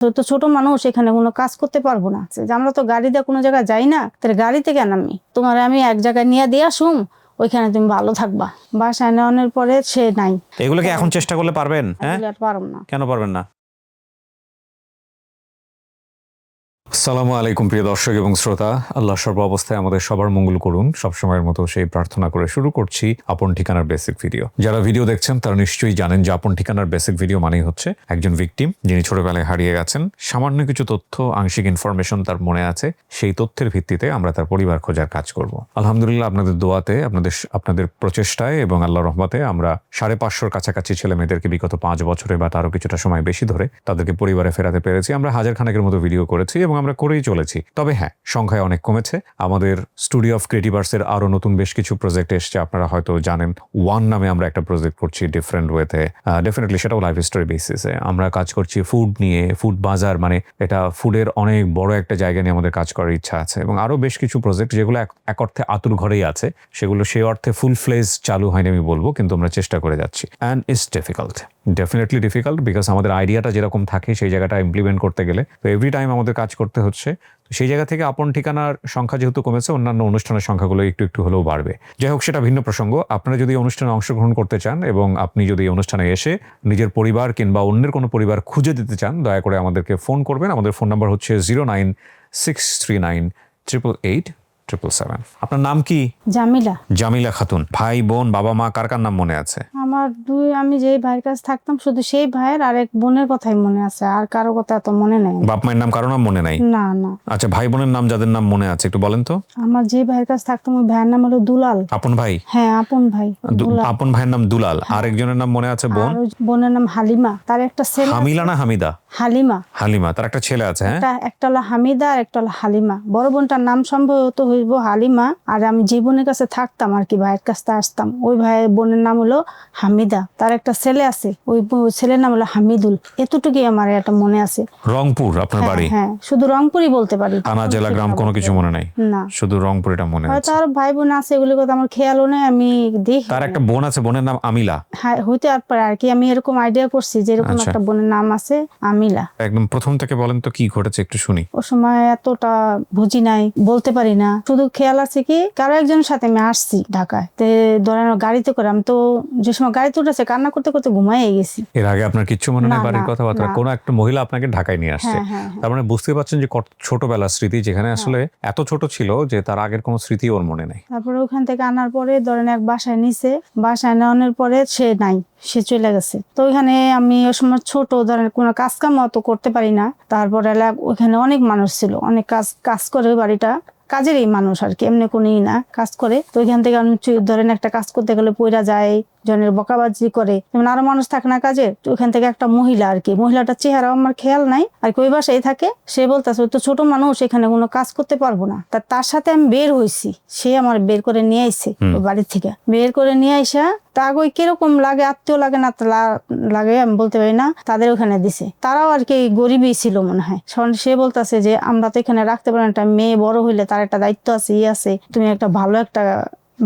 তো ছোট মানুষ এখানে কোনো কাজ করতে পারবো না, যে আমরা তো গাড়ি দিয়ে কোনো জায়গায় যাই না, তাহলে গাড়িতে কেন তোমার আমি এক জায়গায় নিয়ে দিয়ে আসুম, ওইখানে তুমি ভালো থাকবা। বাসায় নেওয়ানোর পরে সে নাই। এগুলো কি এখন চেষ্টা করলে পারবেন? হ্যাঁ, পারবো না। কেন পারবেন না? আসসালামু আলাইকুম প্রিয় দর্শক এবং শ্রোতা, আল্লাহ সর্ব অবস্থায় আমাদের সবার মঙ্গল করুন সবসময়ের মতো সেই প্রার্থনা করে শুরু করছি আপন ঠিকানার বেসিক ভিডিও। যারা ভিডিও দেখছেন তারা নিশ্চয়ই জানেন যে আপন ঠিকানার বেসিক ভিডিও মানেই হচ্ছে একজন ভিকটিম যিনি ছোটবেলায় হারিয়ে গেছেন। সামান্য কিছু তথ্য, আংশিক ইনফরমেশন তার মনে আছে, সেই তথ্যের ভিত্তিতে আমরা তার পরিবার খোঁজার কাজ করব। আলহামদুলিল্লাহ আপনাদের দোয়াতে, আপনাদের প্রচেষ্টায় এবং আল্লাহ রহমতে আমরা 550 কাছাকাছি ছেলে মেয়েদেরকে বিগত 5 বছরে বা তারও কিছুটা সময় বেশি ধরে তাদেরকে পরিবারে ফেরাতে পেরেছি। আমরা 1000 খানেকের মতো ভিডিও করেছি এবং আমরা করেই চলেছি। তবে হ্যাঁ, সংখ্যায় অনেক কমেছে। আমাদের স্টুডিও অফ ক্রিয়েটিভার্সের আরো নতুন বেশ কিছু প্রজেক্ট এসছে, আপনারা হয়তো জানেন। ওয়ান নামে আমরা একটা প্রজেক্ট করছি ডিফারেন্ট ওয়েতে, ডেফিনেটলি সেটাও লাইফ স্টোরি বেসিসে। আমরা কাজ করছি ফুড নিয়ে, ফুড বাজার, মানে এটা ফুডের অনেক বড় একটা জায়গা নিয়ে আমাদের কাজ করার ইচ্ছা আছে। এবং আরো বেশ কিছু প্রজেক্ট যেগুলো এক অর্থে আতুর ঘরেই আছে, সেগুলো সেই অর্থে ফুল ফ্লেজ চালু হয়নি আমি বলবো, কিন্তু আমরা চেষ্টা করে যাচ্ছি। And it's difficult, definitely difficult, because আমাদের আইডিয়াটা যেরকম থাকে সেই জায়গাটা ইমপ্লিমেন্ট করতে গেলে তো এভরি টাইম আমাদের কাজ করতে হচ্ছে। সেই জায়গা থেকে আপন ঠিকানার সংখ্যা যেহেতু কমেছে, অন্যান্য অনুষ্ঠানের সংখ্যাগুলো একটু একটু হলেও বাড়বে। যাই হোক, সেটা ভিন্ন প্রসঙ্গ। আপনারা যদি অনুষ্ঠানে অংশগ্রহণ করতে চান এবং আপনি যদি এই অনুষ্ঠানে এসে নিজের পরিবার কিংবা অন্যের কোনো পরিবার খুঁজে দিতে চান, দয়া করে আমাদেরকে ফোন করবেন। আমাদের ফোন নাম্বার হচ্ছে 09639888777। আপনার নাম কি? জামিলা। জামিলা খাতুন। ভাই বোন, বাবা মা কার কার নাম মনে আছে? আমার আমি যেই ভাইয়ের কাছে থাকতাম শুধু সেই ভাইয়ের আর এক বোনের কথাই মনে আছে, আর কারো কথা তো মনে নাই। বাপ মায়ের নাম কারো নাম মনে নাই? না না। আচ্ছা, ভাই বোনের নাম যাদের নাম মনে আছে একটু বলেন তো। আমার যে ভাইয়ের কাছে থাকতাম ওই ভাইয়ের নাম হলো দুলাল। আপন ভাই? হ্যাঁ, আপন ভাই। আপন ভাইয়ের নাম দুলাল। আরেকজনের নাম মনে আছে বোন? বোনের নাম হালিমা, তার একটা ছেলে। হামিলা না হামিদা? হালিমা। হালিমা, তার একটা ছেলে আছে। হ্যাঁ, একটা হলো হামিদা আর একটা হলো হালিমা। বড় বোনটার নাম সম্ভবত হইব হালিমা। আর আমি যে বোনের কাছে থাকতাম আর কি, ভাইয়ের কাছে আসতাম, ওই ভাইয়ের বোনের নাম হলো হামিদা। তার একটা ছেলে আছে, ওই ছেলের নাম হলো হামিদুল। এতটুকুই আমার এটা মনে আছে। রংপুর আপনার বাড়ি? হ্যাঁ, শুধু রংপুরই বলতে পারি, থানা জেলা গ্রাম কোনো কিছু মনে নাই? না, শুধু রংপুর এটা মনে আছে। হয়তো আর ভাই বোন আছে, এগুলো কথা আমার খেয়ালও নেই। আমি দেখি তার একটা বোন আছে, বোনের নাম আমিলা। হ্যাঁ, হইতে পারে আর কি। আমি এরকম আইডিয়া করছি যে এরকম একটা বোনের নাম আছে আমিলা। একদম প্রথম থেকে বলেন তো কি ঘটেছে একটু শুনি। ও সময় এতটা বুঝি নাই, বলতে পারি না। শুধু খেয়াল আছে কি কারো একজনের সাথে আমি আসছি ঢাকায়, ধরেন গাড়িতে করে। আমি তো যে সময় গাড়িতে উঠেছে কান্না করতে করতে ঘুমাই গেছি। এর আগে আপনার কিচ্ছু মনে নেই বাড়ির কথাবার্তা? কোন একটা মহিলা আপনাকে ঢাকায় নিয়ে আসছে, তার মানে বুঝতে পারছেন যে ছোটবেলার স্মৃতি, যেখানে আসলে এত ছোট ছিল যে তার আগের কোনো স্মৃতি ওর মনে নেই। তারপরে ওখান থেকে আনার পরে ধরেন এক বাসায় নিছে, বাসায় নেওয়ানোর পরে সে নাই, সে চলে গেছে। তো ওইখানে আমি ওই সময় ছোট, ধরেন কোনো কাজ কাম অত করতে পারি না। তারপরে ওইখানে অনেক মানুষ ছিল, অনেক কাজ করে বাড়িটা, কাজেরই মানুষ আর কি, এমনি কোনই না, কাজ করে। তো ওইখান থেকে আমি ধরেন একটা কাজ করতে গেলে পইরা যায়, জনের বকাবাজি করে, যেমন আরো মানুষ থাকে না কাজে। তো ওইখান থেকে একটা মহিলা আর কি, মহিলাটার চেহারা আমার খেয়াল নাই আর কি, ওই বাসায় থাকে। সে বলতেছে তো ছোট মানুষ এখানে কোনো কাজ করতে পারবো না। তার সাথে আমি বের হয়েছি, সে আমার বের করে নিয়ে আইছে ওই বাড়ি থেকে। বের করে নিয়ে আইসা তা ওই কিরকম লাগে, আত্মীয় লাগে না লাগে আমি বলতে পারি না, তাদের ওখানে দিছে। তারাও আর কি গরিবই ছিল মনে হয়। সে বলতেছে যে আমরা তো এখানে রাখতে পারি না, একটা মেয়ে বড় হইলে তার একটা দায়িত্ব আছে, আছে, তুমি একটা ভালো একটা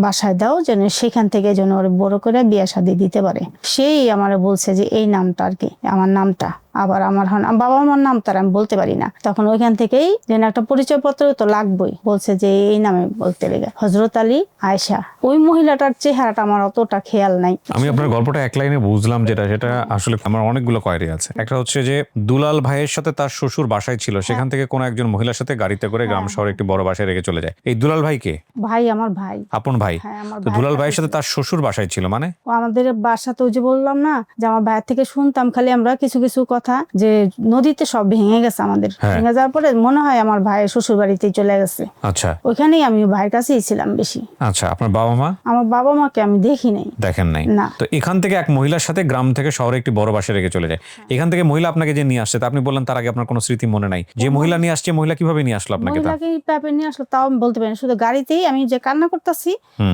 বাসায় দাও, যেন সেখান থেকে যেন ওর বড় করে বিয়ে শাদী দিতে পারে। সেই আমার বলছে যে এই নামটা আর কি, আমার নামটা। আবার আমার বাবা মার নাম তার আমি বলতে পারি না। তখন ওইখান থেকেই যেন একটা পরিচয় পত্র তো লাগবেই, বলছে যে এই নামে বলতে লেগে হযরত আলী আয়েশা। ওই মহিলাটার চেহারাটা আমার অতটা খেয়াল নাই। আমি আপনার গল্পটা এক লাইনে বুঝলাম, সেটা আসলে আমার অনেকগুলো কোয়েরি আছে। একটা হচ্ছে যে দুলাল ভাইয়ের সাথে তার শ্বশুর বাসায় ছিল, সেখান থেকে কোন একজন মহিলার সাথে গাড়িতে করে গ্রাম শহরে একটি বড় বাসায় রেখে চলে যায়। এই দুলাল ভাই কে? ভাই, আমার ভাই, আপন ভাই। তো দুলাল ভাইয়ের সাথে তার শ্বশুর বাসায় ছিল মানে? আমাদের বাসাতে ওই যে বললাম না যে আমার ভাইয়ের থেকে শুনতাম খালি আমরা কিছু কিছু কথা, যে নদীতে সব ভেঙে গেছে আমাদের। ভেঙে যাওয়ার পরে মনে হয় আমার ভাইয়ের শ্বশুর বাড়িতে চলে গেছে। আচ্ছা, ওইখানেই আমি ভাইয়ের কাছেই ছিলাম বেশি। আচ্ছা, আপনার বাবা মা? আমার বাবা মাকে আমি দেখি নাই। দেখেন নাই? না। তো এখান থেকে এক মহিলার সাথে গ্রাম থেকে শহরে একটি বড় বাসায় রেখে চলে যায়। এখান থেকে মহিলা আপনাকে যে নিয়ে আসছে, তা আপনি বললেন তার আগে আপনার কোনো স্মৃতি মনে নাই। যে মহিলা নিয়ে আসছে, মহিলা কিভাবে নিয়ে আসলো আপনাকে? নিয়ে আসলো তাও আমি বলতে পারি না, শুধু গাড়িতেই আমি যে কান্না করতেছি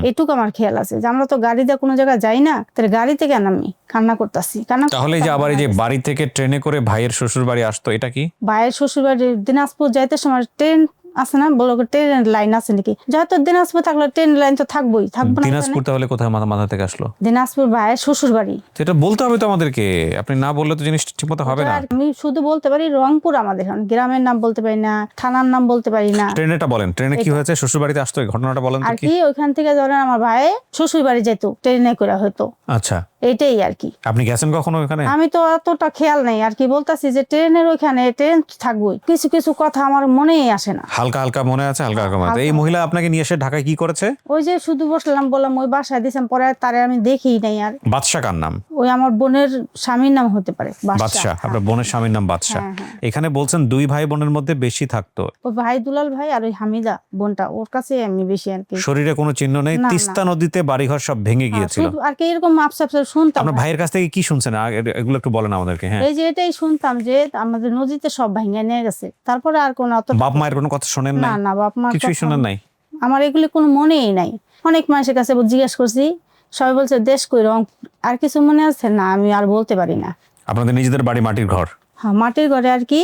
এটুকু আমার খেয়াল আছে, যে আমরা তো গাড়ি দিয়ে কোনো জায়গায় যাই না, তাহলে গাড়িতে কেন আমি কান্না করতেছি। তাহলে যে আবার এই যে বাড়ি থেকে ট্রেনে করে ভাইয়ের শ্বশুর বাড়ি আসতো, এটা কি? ভাইয়ের শ্বশুর বাড়ি দিনাজপুর যাইতে সময় ট্রেন আছে না, বলো ট্রেনের লাইন আছে নাকি, যেহেতু দিনাজপুর থাকলে ট্রেন লাইন তো থাকবোই, থাকবো না দিনাজপুর তাহলে কোথায় মাথা থেকে আসলো? দিনাজপুর ভাইয়ের শ্বশুর বাড়ি। এটা বলতে হবে তো আমাদেরকে, আপনি না বললে তো জিনিস ঠিক মতো হবে না। আমি শুধু বলতে পারি রংপুর, আমাদের গ্রামের নাম বলতে পারি না, থানার নাম বলতে পারি না। ট্রেনেটা বলেন, ট্রেনে কি হয়েছে, শ্বশুর বাড়িতে আসতো, ঘটনাটা বলেন তো আর কি। কি ওইখান থেকে ধরেন আমার ভাই শ্বশুর বাড়ি যেত ট্রেনে করে হতো, আচ্ছা, এইটাই আর কি। আপনি গেছেন কখনো ওখানে? আমি তো অতটা খেয়াল নেই আর কি, বলতাছি যে ট্রেনের ওইখানে ট্রেন থাকবোই, কিছু কিছু কথা আমার মনেই আসে না। হালকা হালকা মনে আছে, হালকা হালকা মনে আছে। এই মহিলা আপনাকে নিয়ে এসে ঢাকায় কি করেছে? ওই যে শুধু বসলাম, বললাম ওই বাসায় দিয়েছেন, পরে আর তারে আমি দেখি নাই। আর বাদশা কার নাম? ওই আমার বোনের স্বামীর নাম হতে পারে বাদশা। আপনার বোনের স্বামীর নাম বাদশা। এখানে বলছেন 2 ভাই বোনের মধ্যে বেশি থাকতো। ওই ভাই দুলাল ভাই আর ওই হামিদা বোনটা, ওর কাছে আমি বেশি আর কি। শরীরে কোনো চিহ্ন নেই, না, না। তিস্তা নদীতে বাড়িঘর সব ভেঙে গিয়েছিল। শুধু আর কি এরকম আপসাপ শুনতাম। আপনার ভাইয়ের কাছ থেকে কি শুনছেন এগুলো একটু বলেন আমাদেরকে। হ্যাঁ, এই যে এটাই শুনতাম যে আমাদের নদীতে সব ভেঙে নিয়ে গেছে, তারপরে আর কোনো অত বাপ মায়ের কোনো কথা শোনেন না নাই? না, বাপ মা কিছুই শোনেন নাই? আমার এগুলি কোনো মনেই নাই। অনেক মানুষের কাছে জিজ্ঞেস করছি, সবাই বলছে দেশ কই, রংপুর। আর কিছু মনে আছে না, আমি আর বলতে পারি না। আপনাদের নিজেদের বাড়ি মাটির ঘর? হ্যাঁ, মাটির ঘরে আর কি,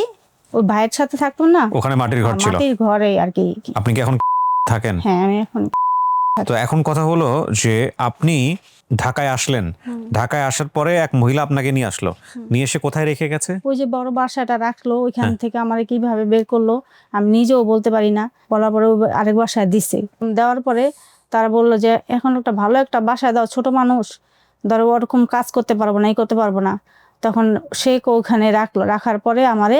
ওই ভাইয়ের সাথে থাকতো না, ওখানে মাটির ঘর ছিল? মাটির ঘরে আর কি। আপনি কি এখন থাকেন? হ্যাঁ, আমি এখন। তো এখন কথা হলো যে আপনি ঢাকায় আসলেন, ঢাকায় আসার পরে এক মহিলা আপনাকে নিয়ে আসলো, নিয়ে এসে কোথায় রেখে গেছে? ওই যে বড় বাসাটা রাখলো, ওইখান থেকে আমার কিভাবে বের করলো আমি নিজেও বলতে পারি না। বলার পরে আরেক বাসায় দিছে, দেওয়ার পরে তারা বললো যে এখন একটা ভালো একটা বাসায় দাও, ছোট মানুষ ধরো ওরকম কাজ করতে পারবো না, এই করতে পারবো না। তখন সে ওখানে রাখলো, রাখার পরে আমারে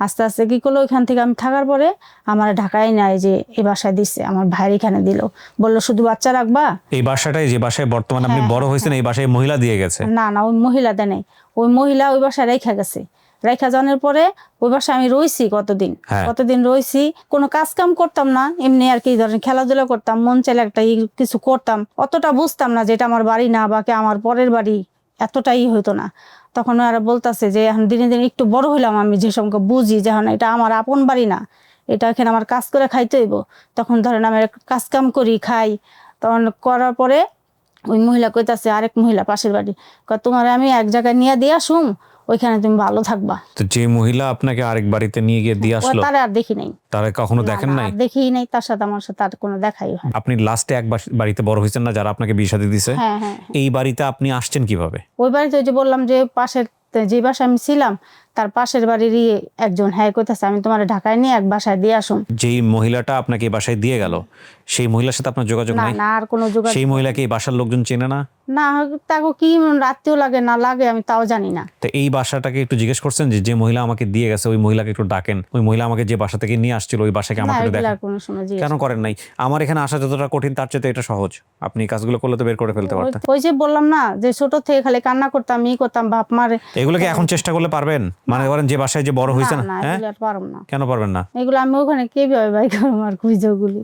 আস্তে আস্তে কি করলো, ওইখান থেকে আমি থাকার পরে আমার ঢাকায় নাই যে এই বাসায় দিচ্ছে, আমার ভাইয়ের এখানে দিল, বললো শুধু বাচ্চা রাখবা। এই বাসাটাই যে বাসায় বর্তমানে আপনি বড় হয়েছেন, এই বাসায় মহিলা দিয়ে গেছে? না না, ওই মহিলা দেয় নাই, ওই মহিলা ওই বাসায় রেখা গেছে। রেখা জানার পরে ওই বাসায় আমি রইছি কতদিন রইছি, কোনো কাজ কাম করতাম না, এমনি আর কি ধরেন খেলাধুলা করতাম, মন চাইলে একটা কিছু করতাম, অতটা বুঝতাম না যে এটা আমার বাড়ি না বা আমার পরের বাড়ি, এতটাই হইতো না। তখন ওরা বলতেছে যে এখন দিনে দিনে একটু বড় হইলাম, আমি যে সঙ্গে বুঝি যে এখন এটা আমার আপন বাড়ি না, এটা এখানে আমার কাজ করে খাইতে হইব। তখন ধরেন আমি কাজ কাম করি, খাই। তখন করার পরে ওই মহিলা কইতাছে, আরেক মহিলা পাশের বাড়ি, তোমার আমি এক জায়গায় নিয়ে দিয়ে আসুম, ওইখানে তুমি ভালো থাকবা। তো যে মহিলা আপনাকে আরেক বাড়িতে নিয়ে গিয়ে দিয়ে আসলো, তারে আর দেখি নাই, তারা কখনো দেখেন নাই? দেখি নাই, তার সাথে আমার সাথে আর কোনো দেখাই হয়। আপনি লাস্টে এক বাড়িতে বড় হয়েছেন না, যারা আপনাকে বিয়ে শাদী দিছে? হ্যাঁ হ্যাঁ। এই বাড়িতে আপনি আসছেন কিভাবে? ওই বাড়িতে ওই যে বললাম যে পাশের যে বাসায় আমি ছিলাম, তার পাশের বাড়িরই একজন হ্যাঁ কইতাছে আমি তোমার ঢাকায় নিয়ে এক বাসায় দিয়ে আসুন। যেই মহিলাটা আপনাকে এই বাসায় দিয়ে গেল, সেই মহিলার সাথে আপনার যোগাযোগ না নাই? না, আর কোনো যোগাযোগ। সেই মহিলাকে এই বাসার লোকজন চেনে না? না, তাকে কি রাত্রেও লাগে না লাগে আমি তাও জানি না। তো এই বাসাটাকে একটু জিজ্ঞেস করছেন যে যে মহিলা আমাকে দিয়ে গেছে ওই মহিলাকে একটু ডাকেন, ওই মহিলা আমাকে যে বাসা থেকে নিয়ে আসছিল ওই বাসাকে আমাকে একটু দেখেন? কোনো সময় কেন করেন নাই? আমার এখানে আসা যতটা কঠিন তার চেয়ে এটা সহজ, আপনি কাজগুলো করলে তো বের করে ফেলতে পারতেন। ওই যে বললাম না যে ছোট থেকে খালি কান্না করতাম, করতাম বাপ মারে। এগুলোকে এখন চেষ্টা করলে পারবেন? মানে করেন যে বাসায় যে বড় হয়েছেন। হ্যাঁ, পারবো না। কেন পারবেন না? এগুলো আমি ওখানে কিভাবে বাই করবো আর খুঁজোগুলি।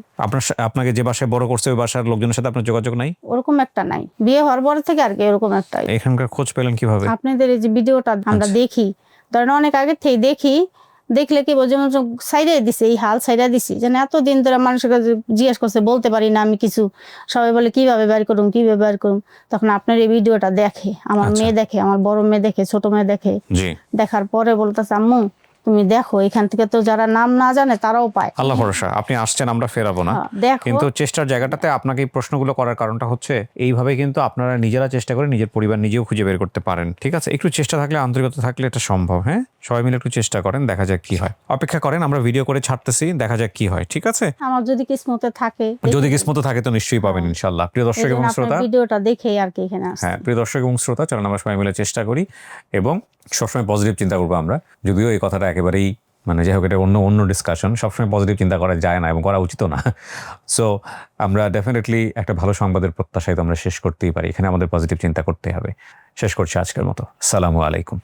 আপনাকে যে বাসায় বড় করছে ওই বাসার লোকজনের সাথে আপনার যোগাযোগ নাই? ওরকম একটা নাই, বিয়ে হওয়ার পর থেকে আর কি এরকম একটা। এখানকার খোঁজ পেলেন কিভাবে? আপনাদের এই যে ভিডিওটা আমরা দেখি, ধরেন অনেক আগে থেকে দেখি, দেখলে কি বলছে সাইডে দিছে, এই হাল সাইডে দিছি, যেন এতদিন ধরে মানুষের কাছে জিজ্ঞেস করছে, বলতে পারি না আমি কিছু। সবাই বলে কিভাবে বের করুম, কিভাবে বের করুম। তখন আপনার এই ভিডিওটা দেখে আমার মেয়ে, দেখে আমার বড় মেয়ে, দেখে ছোট মেয়ে দেখে। দেখার পরে বলতেছে আম্মু তুমি দেখো, এখান থেকে তো যারা নাম না জানে তারাও পায়। আল্লাহ ভরসা, আপনি আসছেন, আমরা ফেরাবো না। কিন্তু চেষ্টার জায়গাটাতে আপনাকে এই প্রশ্নগুলো করার কারণটা হচ্ছে এইভাবে কিন্তু আপনারা নিজেরা চেষ্টা করে নিজের পরিবার নিজেও খুঁজে বের করতে পারেন। ঠিক আছে, একটু চেষ্টা থাকলে, আন্তরিকতা থাকলে এটা সম্ভব। হ্যাঁ, সবাই মিলে একটু চেষ্টা করেন, দেখা যাক কি হয়। অপেক্ষা করেন, আমরা ভিডিও করে ছাড়তেছি, দেখা যাক কি হয়। ঠিক আছে, আমার যদি কিসমতে থাকে, যদি কিসমতে থাকে তো নিশ্চয়ই পাবেন ইনশাআল্লাহ। প্রিয় দর্শক এবং শ্রোতা, ভিডিওটা দেখে আর কি এখানে আসছে। হ্যাঁ, প্রিয় দর্শক এবং শ্রোতা, চলুন আমরা সবাই মিলে চেষ্টা করি এবং সবসময় পজিটিভ চিন্তা করবো আমরা। যদিও এই কথাটা একেবারেই মানে যাই হোক, এটা অন্য ডিসকাশন। সবসময় পজিটিভ চিন্তা করা যায় না এবং করা উচিত না। সো আমরা ডেফিনেটলি একটা ভালো সংবাদের প্রত্যাশায় তো আমরা শেষ করতেই পারি, এখানে আমাদের পজিটিভ চিন্তা করতে হবে। শেষ করছি আজকের মতো। আসসালামু আলাইকুম।